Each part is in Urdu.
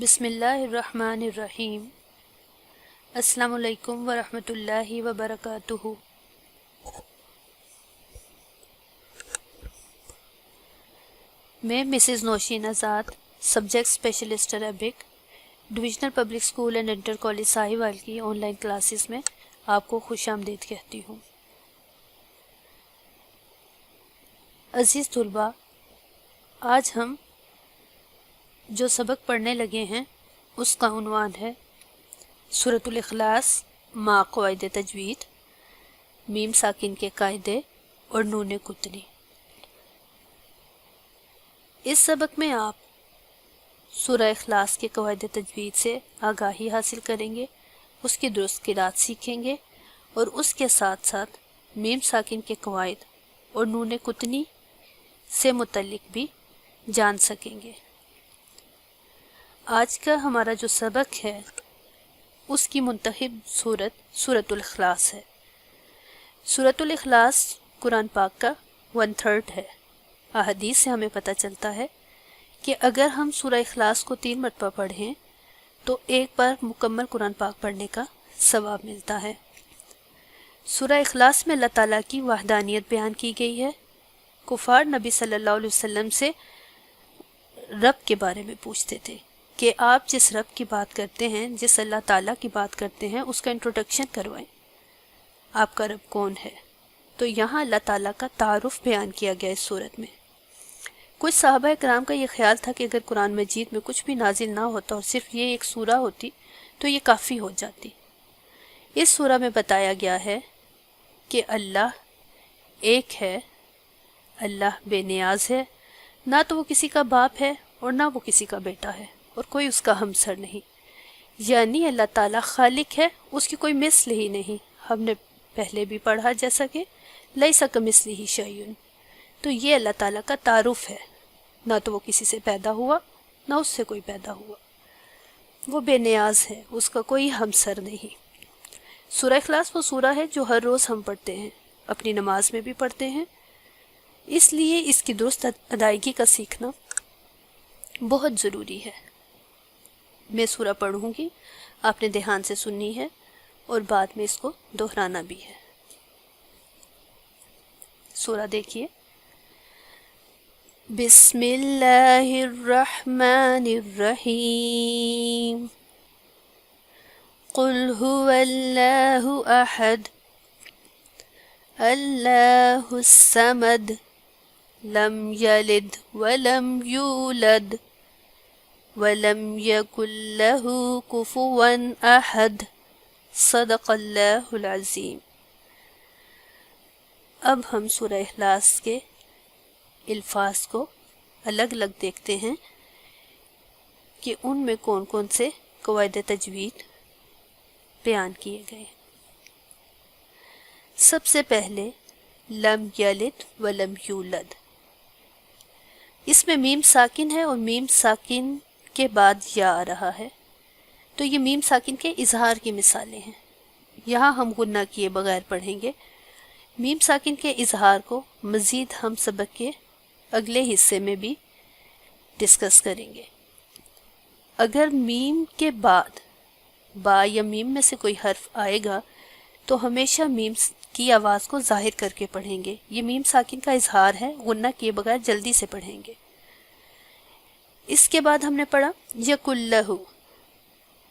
بسم اللہ الرحمن الرحیم۔ السلام علیکم ورحمۃ اللہ وبرکاتہ۔ میں Mrs Nausheen Azad, subject specialist Arabic, divisional public school and inter college Sahiwal کی آن لائن کلاسز میں آپ کو خوش آمدید کہتی ہوں۔ عزیز طلباء، آج ہم جو سبق پڑھنے لگے ہیں اس کا عنوان ہے سورۃ الاخلاص مع قواعد تجوید، میم ساکن کے قاعدے اور نون کتنی۔ اس سبق میں آپ سورہ اخلاص کے قواعد تجوید سے آگاہی حاصل کریں گے، اس کی درست قرأت سیکھیں گے اور اس کے ساتھ ساتھ میم ساکن کے قواعد اور نون کتنی سے متعلق بھی جان سکیں گے۔ آج کا ہمارا جو سبق ہے اس کی منتخب سورۃ الاخلاص ہے۔ سورۃ الاخلاص قرآن پاک کا 1/3 ہے۔ احادیث سے ہمیں پتہ چلتا ہے کہ اگر ہم سورہ اخلاص کو 3 مرتبہ پڑھیں تو ایک بار مکمل قرآن پاک پڑھنے کا ثواب ملتا ہے۔ سورہ اخلاص میں اللہ تعالیٰ کی وحدانیت بیان کی گئی ہے۔ کفار نبی صلی اللہ علیہ وسلم سے رب کے بارے میں پوچھتے تھے کہ آپ جس رب کی بات کرتے ہیں، جس اللہ تعالیٰ کی بات کرتے ہیں، اس کا انٹروڈکشن کروائیں، آپ کا رب کون ہے؟ تو یہاں اللہ تعالیٰ کا تعارف بیان کیا گیا اس صورت میں۔ کچھ صحابہ کرام کا یہ خیال تھا کہ اگر قرآن مجید میں کچھ بھی نازل نہ ہوتا اور صرف یہ ایک سورہ ہوتی تو یہ کافی ہو جاتی۔ اس سورہ میں بتایا گیا ہے کہ اللہ ایک ہے، اللہ بے نیاز ہے، نہ تو وہ کسی کا باپ ہے اور نہ وہ کسی کا بیٹا ہے اور کوئی اس کا ہمسر نہیں، یعنی اللہ تعالیٰ خالق ہے، اس کی کوئی مثل ہی نہیں۔ ہم نے پہلے بھی پڑھا جیسا کہ لیس کمثلہ شیء، تو یہ اللہ تعالیٰ کا تعارف ہے، نہ تو وہ کسی سے پیدا ہوا نہ اس سے کوئی پیدا ہوا، وہ بے نیاز ہے، اس کا کوئی ہمسر نہیں۔ سورہ اخلاص وہ سورہ ہے جو ہر روز ہم پڑھتے ہیں، اپنی نماز میں بھی پڑھتے ہیں، اس لیے اس کی درست ادائیگی کا سیکھنا بہت ضروری ہے۔ میں سورہ پڑھوں گی، آپ نے دھیان سے سننی ہے اور بعد میں اس کو دہرانا بھی ہے۔ سورہ دیکھیے۔ بسم اللہ الرحمن الرحیم۔ قل هو اللہ احد اللہ الصمد لم یلد ولم یولد وَلَمْ يَكُنْ لَهُ كُفُوًا أَحَدٌ صدق اللہ العظیم۔ اب ہم سورہ اخلاص کے الفاظ کو الگ الگ دیکھتے ہیں کہ ان میں کون کون سے قواعد تجوید بیان کیے گئے۔ سب سے پہلے لم یلد ولم یولد، اس میں میم ساکن ہے اور میم ساکن کے بعد یا آ رہا ہے، تو یہ میم ساکن کے اظہار کی مثالیں ہیں۔ یہاں ہم غنہ کیے بغیر پڑھیں گے۔ میم ساکن کے اظہار کو مزید ہم سبق کے اگلے حصے میں بھی ڈسکس کریں گے۔ اگر میم کے بعد با یا میم میں سے کوئی حرف آئے گا تو ہمیشہ میم کی آواز کو ظاہر کر کے پڑھیں گے۔ یہ میم ساکن کا اظہار ہے، غنہ کیے بغیر جلدی سے پڑھیں گے۔ اس کے بعد ہم نے پڑھا یقل لہ،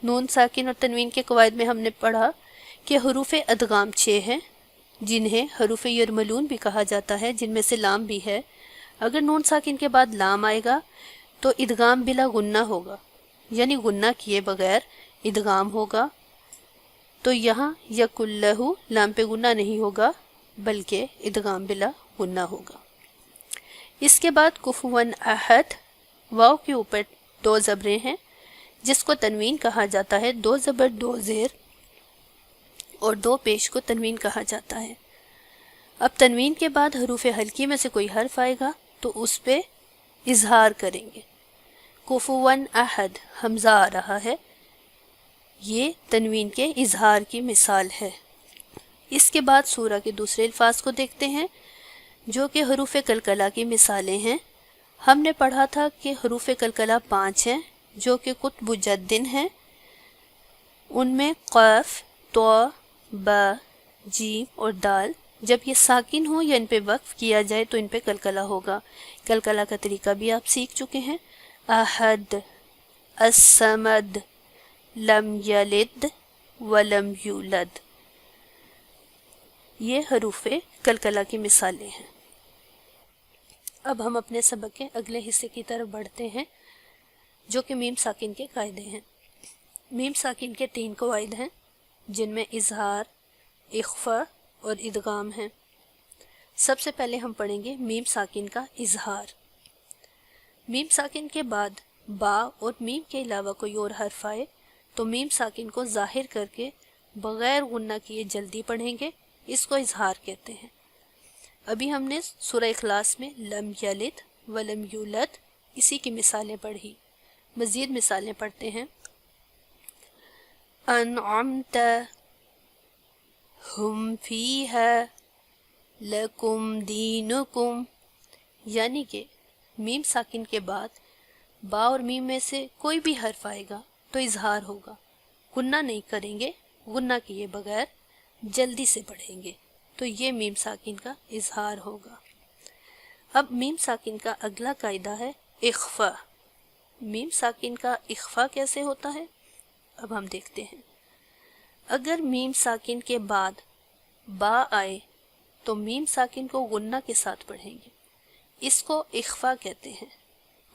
نون ساکن اور تنوین کے قواعد میں ہم نے پڑھا کہ حروف ادغام 6 ہیں، جنہیں حروف یرملون بھی کہا جاتا ہے، جن میں سے لام بھی ہے۔ اگر نون ساکن کے بعد لام آئے گا تو ادغام بلا غنہ ہوگا، یعنی غنہ کیے بغیر ادغام ہوگا۔ تو یہاں یقل لہ لام پہ غنہ نہیں ہوگا بلکہ ادغام بلا غنہ ہوگا۔ اس کے بعد کفواً احد، واو کے اوپر 2 زبریں ہیں جس کو تنوین کہا جاتا ہے، 2 زبر 2 زیر اور 2 پیش کو تنوین کہا جاتا ہے۔ اب تنوین کے بعد حروف حلقی میں سے کوئی حرف آئے گا تو اس پہ اظہار کریں گے۔ کفواً احد، حمزہ آ رہا ہے، یہ تنوین کے اظہار کی مثال ہے۔ اس کے بعد سورہ کے دوسرے الفاظ کو دیکھتے ہیں جو کہ حروف قلقلہ کی مثالیں ہیں۔ ہم نے پڑھا تھا کہ حروف قلقلہ 5 ہیں، جو کہ قطب جدن ہیں، ان میں قاف، تو، با، جیم اور دال جب یہ ساکن ہو یا ان پہ وقف کیا جائے تو ان پہ کلکلہ ہوگا۔ کلکلہ کا طریقہ بھی آپ سیکھ چکے ہیں۔ احد، الصمد، لم یلد ولم یولد، یہ حروف کلکلہ کی مثالیں ہیں۔ اب ہم اپنے سبق کے اگلے حصے کی طرف بڑھتے ہیں جو کہ میم ساکن کے قاعدے ہیں۔ میم ساکن کے 3 قواعد ہیں جن میں اظہار، اخفاء اور ادغام ہیں۔ سب سے پہلے ہم پڑھیں گے میم ساکن کا اظہار۔ میم ساکن کے بعد با اور میم کے علاوہ کوئی اور حرف آئے تو میم ساکن کو ظاہر کر کے بغیر غنہ کیے جلدی پڑھیں گے، اس کو اظہار کہتے ہیں۔ ابھی ہم نے سورہ اخلاص میں لم یلد ولم یولد اسی کی مثالیں پڑھی۔ مزید مثالیں پڑھتے ہیں۔ انعمت، ہم فیہا، لکم دینکم، یعنی کہ میم ساکن کے بعد با اور میم میں سے کوئی بھی حرف آئے گا تو اظہار ہوگا، غنہ نہیں کریں گے، غنہ کیے بغیر جلدی سے پڑھیں گے، تو یہ میم ساکن کا اظہار ہوگا۔ اب میم ساکن کا اگلا قاعدہ ہے اخفاء۔ میم ساکن کا اخفاء کیسے ہوتا ہے اب ہم دیکھتے ہیں۔ اگر میم ساکن کے بعد با آئے تو میم ساکن کو غنہ کے ساتھ پڑھیں گے، اس کو اخفاء کہتے ہیں۔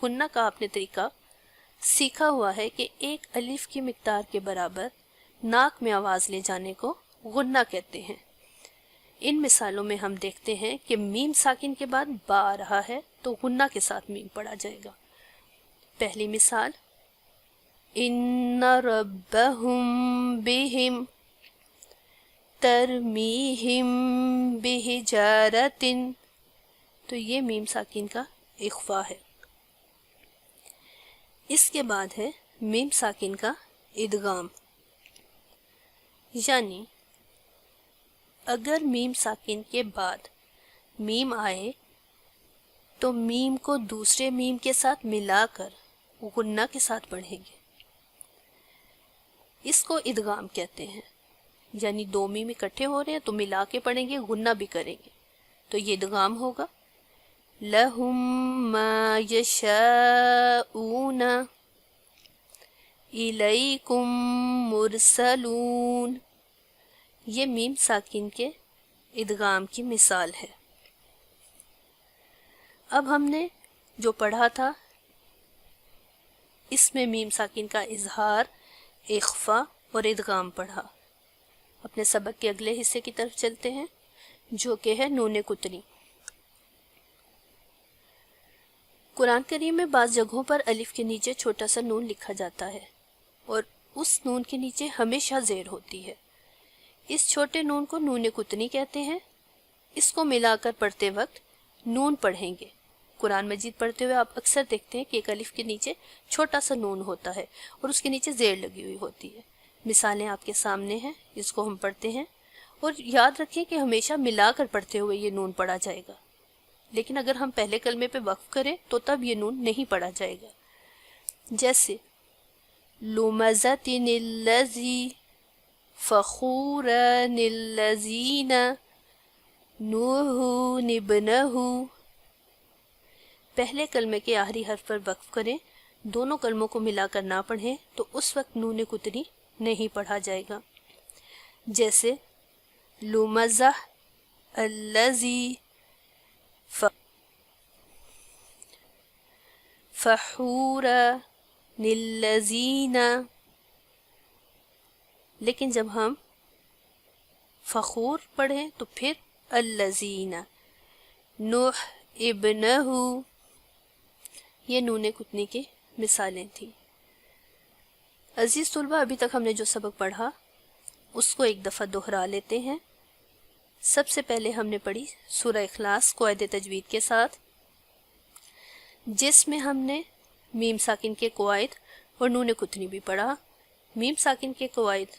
غنہ کا آپ نے طریقہ سیکھا ہوا ہے کہ ایک الف کی مقدار کے برابر ناک میں آواز لے جانے کو غنہ کہتے ہیں۔ ان مثالوں میں ہم دیکھتے ہیں کہ میم ساکن کے بعد با آ رہا ہے تو غنہ کے ساتھ میم پڑھا جائے گا۔ پہلی مثال، ان ربہم بہم ترمیہم بحجارۃ، تو یہ میم ساکن کا اخفاء ہے۔ اس کے بعد ہے میم ساکن کا ادغام، یعنی اگر میم ساکن کے بعد میم آئے تو میم کو دوسرے میم کے ساتھ ملا کر غنہ کے ساتھ پڑھیں گے، اس کو ادغام کہتے ہیں۔ یعنی 2 میم اکٹھے ہو رہے ہیں تو ملا کے پڑھیں گے، غنہ بھی کریں گے، تو یہ ادغام ہوگا۔ لہم ما یشاؤون الیکم مرسلون، یہ میم ساکن کے ادغام کی مثال ہے۔ اب ہم نے جو پڑھا تھا اس میں میم ساکن کا اظہار، اخفاء اور ادغام پڑھا۔ اپنے سبق کے اگلے حصے کی طرف چلتے ہیں جو کہ ہے نون قطنی۔ قرآن کریم میں بعض جگہوں پر الف کے نیچے چھوٹا سا نون لکھا جاتا ہے اور اس نون کے نیچے ہمیشہ زیر ہوتی ہے۔ اس چھوٹے نون کو نون قطنی کہتے ہیں۔ اس کو ملا کر پڑھتے وقت نون پڑھیں گے۔ قرآن مجید پڑھتے ہوئے آپ اکثر دیکھتے ہیں کہ ایک الف کے نیچے چھوٹا سا نون ہوتا ہے اور اس کے نیچے زیر لگی ہوئی ہوتی ہے۔ مثالیں آپ کے سامنے ہیں، اس کو ہم پڑھتے ہیں، اور یاد رکھیں کہ ہمیشہ ملا کر پڑھتے ہوئے یہ نون پڑھا جائے گا، لیکن اگر ہم پہلے کلمے پہ وقف کریں تو تب یہ نون نہیں پڑھا جائے گا۔ جیسے لمزۃ الذی، فخورا الذین، نوح ابنہ، پہلے کلمے کے آخری حرف پر وقف کریں، دونوں کلموں کو ملا کر نہ پڑھیں تو اس وقت نون قطنی نہیں پڑھا جائے گا۔ جیسے لمزہ الذی، فحورا الذین، لیکن جب ہم فخور پڑھیں تو پھر الذین، نوح ابنہ، یہ نون قطنی کی مثالیں تھیں۔ عزیز طلبہ، ابھی تک ہم نے جو سبق پڑھا اس کو ایک دفعہ دہرا لیتے ہیں۔ سب سے پہلے ہم نے پڑھی سورہ اخلاص قواعد تجوید کے ساتھ، جس میں ہم نے میم ساکن کے قواعد اور نون قطنی بھی پڑھا۔ میم ساکن کے قواعد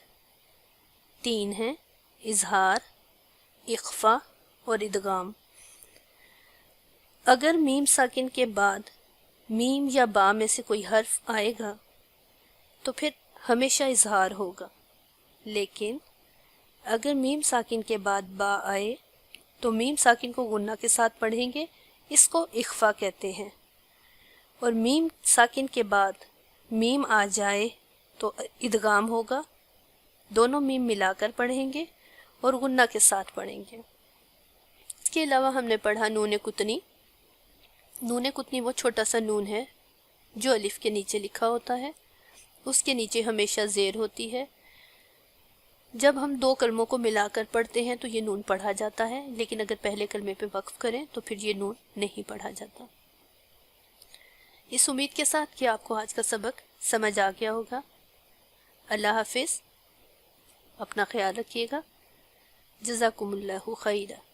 3 ہیں، اظہار، اخفاء اور ادغام۔ اگر میم ساکن کے بعد میم یا با میں سے کوئی حرف آئے گا تو پھر ہمیشہ اظہار ہوگا، لیکن اگر میم ساکن کے بعد با آئے تو میم ساکن کو غنہ کے ساتھ پڑھیں گے، اس کو اخفا کہتے ہیں۔ اور میم ساکن کے بعد میم آ جائے تو ادغام ہوگا، دونوں میم ملا کر پڑھیں گے اور غنہ کے ساتھ پڑھیں گے۔ اس کے علاوہ ہم نے پڑھا نون کتنی۔ نون کتنی وہ چھوٹا سا نون ہے جو الف کے نیچے لکھا ہوتا ہے، اس کے نیچے ہمیشہ زیر ہوتی ہے۔ جب ہم دو کلموں کو ملا کر پڑھتے ہیں تو یہ نون پڑھا جاتا ہے، لیکن اگر پہلے کلمے پہ وقف کریں تو پھر یہ نون نہیں پڑھا جاتا۔ اس امید کے ساتھ کہ آپ کو آج کا سبق سمجھ آ گیا ہوگا۔ اللہ حافظ، اپنا خیال رکھیے گا۔ جزاکم اللہ خیرہ۔